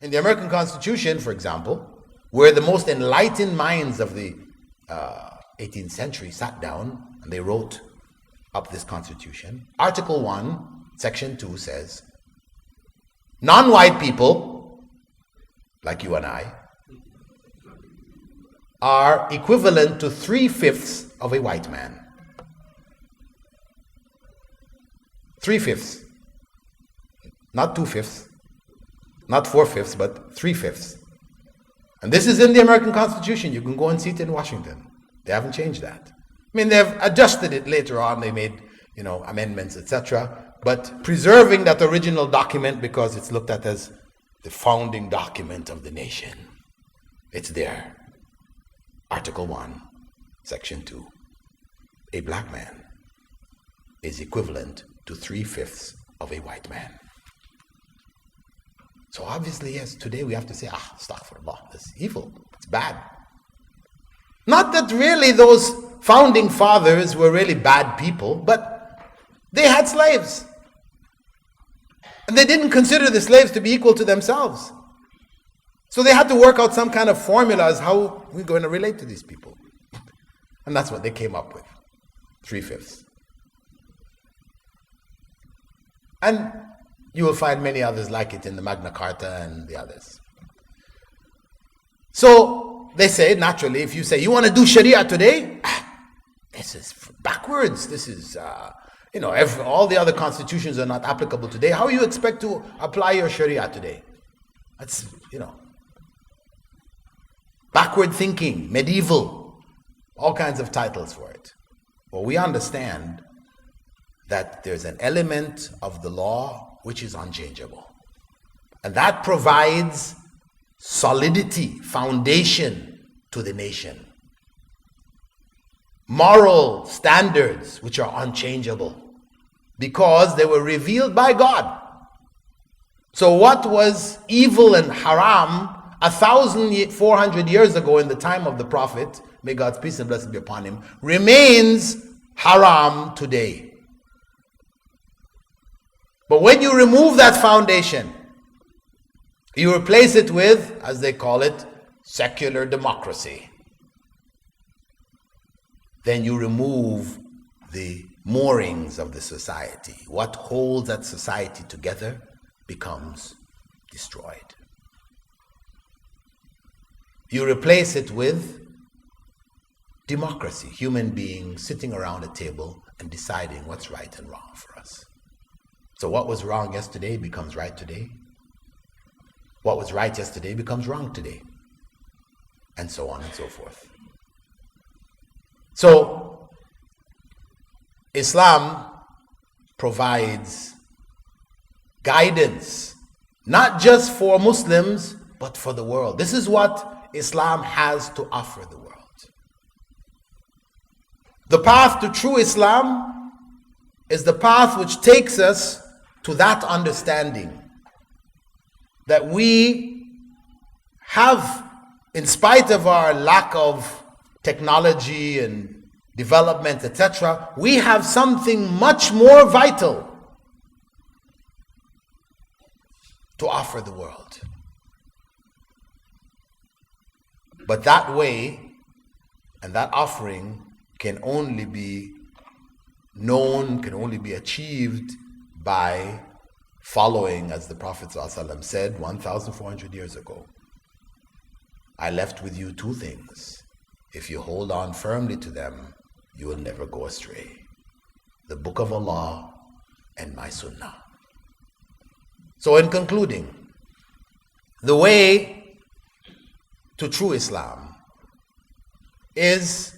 In the American Constitution, for example, where the most enlightened minds of the 18th century sat down and they wrote up this Constitution, Article 1, Section 2 says, non-white people, like you and I, are equivalent to 3/5 of a white man. 3/5. Not 2/5, not 4/5, but 3/5. And this is in the American Constitution. You can go and see it in Washington. They haven't changed that. I mean, they've adjusted it later on. They made, amendments, etc. But preserving that original document because it's looked at as the founding document of the nation. It's there. Article 1, Section 2. A black man is equivalent to 3/5 of a white man. So obviously, yes, today we have to say, astaghfirullah, this is evil, it's bad. Not that really those founding fathers were really bad people, but they had slaves. And they didn't consider the slaves to be equal to themselves. So they had to work out some kind of formula as how we're going to relate to these people. And that's what they came up with, 3/5. And you will find many others like it in the Magna Carta and the others. So they say, naturally, if you say, you want to do Sharia today? This is backwards. This is, all the other constitutions are not applicable today. How you expect to apply your Sharia today? That's, backward thinking, medieval, all kinds of titles for it. Well, we understand that there's an element of the law which is unchangeable. And that provides solidity, foundation to the nation. Moral standards which are unchangeable because they were revealed by God. So what was evil and haram 1,400 years ago in the time of the Prophet, may God's peace and blessing be upon him, remains haram today. But when you remove that foundation, you replace it with, as they call it, secular democracy. Then you remove the moorings of the society. What holds that society together becomes destroyed. You replace it with democracy, human beings sitting around a table and deciding what's right and wrong for us. So what was wrong yesterday becomes right today. What was right yesterday becomes wrong today. And so on and so forth. So, Islam provides guidance, not just for Muslims, but for the world. This is what Islam has to offer the world. The path to true Islam is the path which takes us to that understanding that we have, in spite of our lack of technology and development, etc., we have something much more vital to offer the world. But that way and that offering can only be known, can only be achieved by following, as the Prophet ﷺ said 1,400 years ago, I left with you two things. If you hold on firmly to them, you will never go astray. The Book of Allah and my Sunnah. So in concluding, the way to true Islam is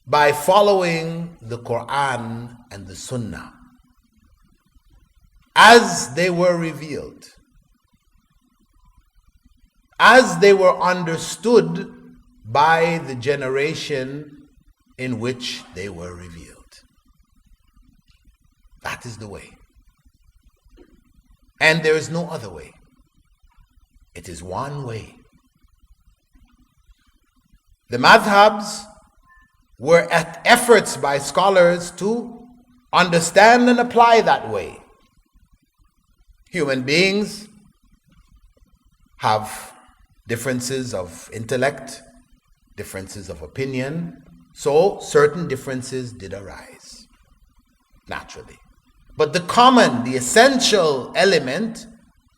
by following the Quran and the Sunnah as they were revealed, as they were understood by the generation in which they were revealed. That is the way. And there is no other way. It is one way. The madhabs were at efforts by scholars to understand and apply that way. Human beings have differences of intellect, differences of opinion, so certain differences did arise, naturally. But the common, the essential element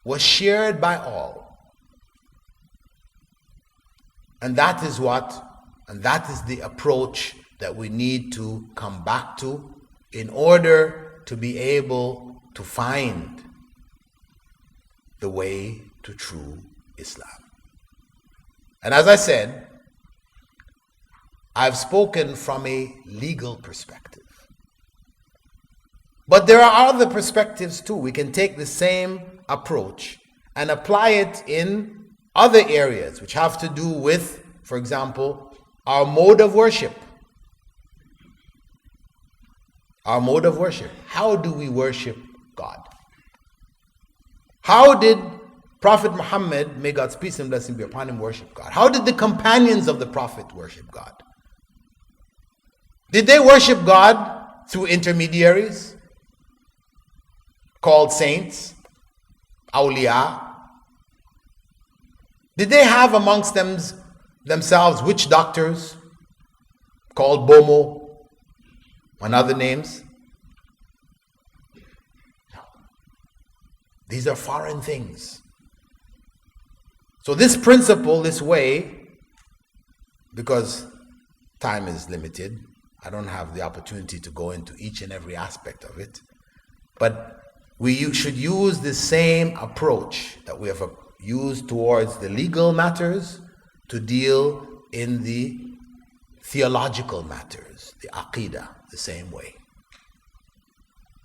was shared by all. And that is the approach that we need to come back to in order to be able to find the way to true Islam. And as I said, I've spoken from a legal perspective. But there are other perspectives too. We can take the same approach and apply it in other areas which have to do with, for example, our mode of worship. Our mode of worship. How do we worship God? How did Prophet Muhammad, may God's peace and blessing be upon him, worship God? How did the companions of the Prophet worship God? Did they worship God through intermediaries called saints, awliya? Did they have amongst themselves witch doctors called Bomo and other names? No. These are foreign things. So this principle, this way, because time is limited, I don't have the opportunity to go into each and every aspect of it, but we should use the same approach that we have used towards the legal matters to deal in the theological matters, the Aqeedah, the same way.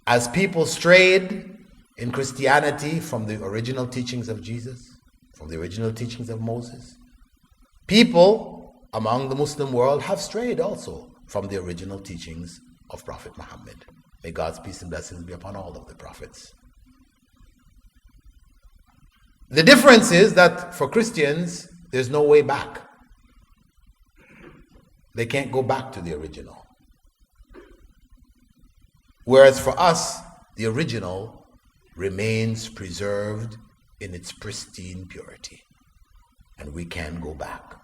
As people strayed in Christianity from the original teachings of Jesus, from the original teachings of Moses, people among the Muslim world have strayed also from the original teachings of Prophet Muhammad. May God's peace and blessings be upon all of the prophets. The difference is that for Christians, there's no way back. They can't go back to the original. Whereas for us, the original remains preserved in its pristine purity, and we can go back.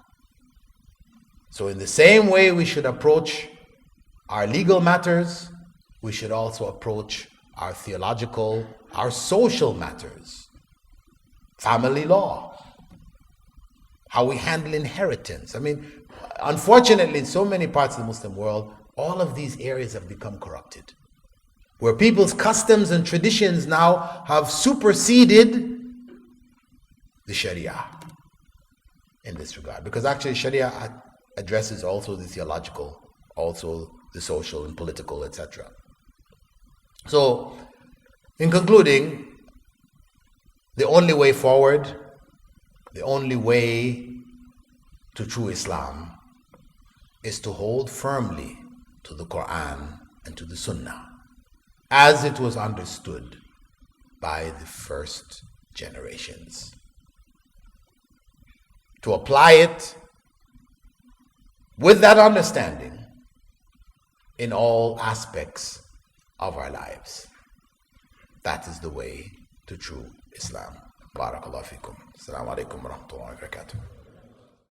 So in the same way we should approach our legal matters, we should also approach our theological, our social matters, family law, how we handle inheritance. I mean, unfortunately, in so many parts of the Muslim world, all of these areas have become corrupted, where people's customs and traditions now have superseded the Sharia in this regard. Because actually Sharia addresses also the theological, also the social and political, etc. So, in concluding, the only way forward, the only way to true Islam is to hold firmly to the Quran and to the Sunnah as it was understood by the first generations. To apply it with that understanding in all aspects of our lives. That is the way to true Islam. Barakallahu fikum. Assalamu alaikum wa rahmatullahi wa barakatuh.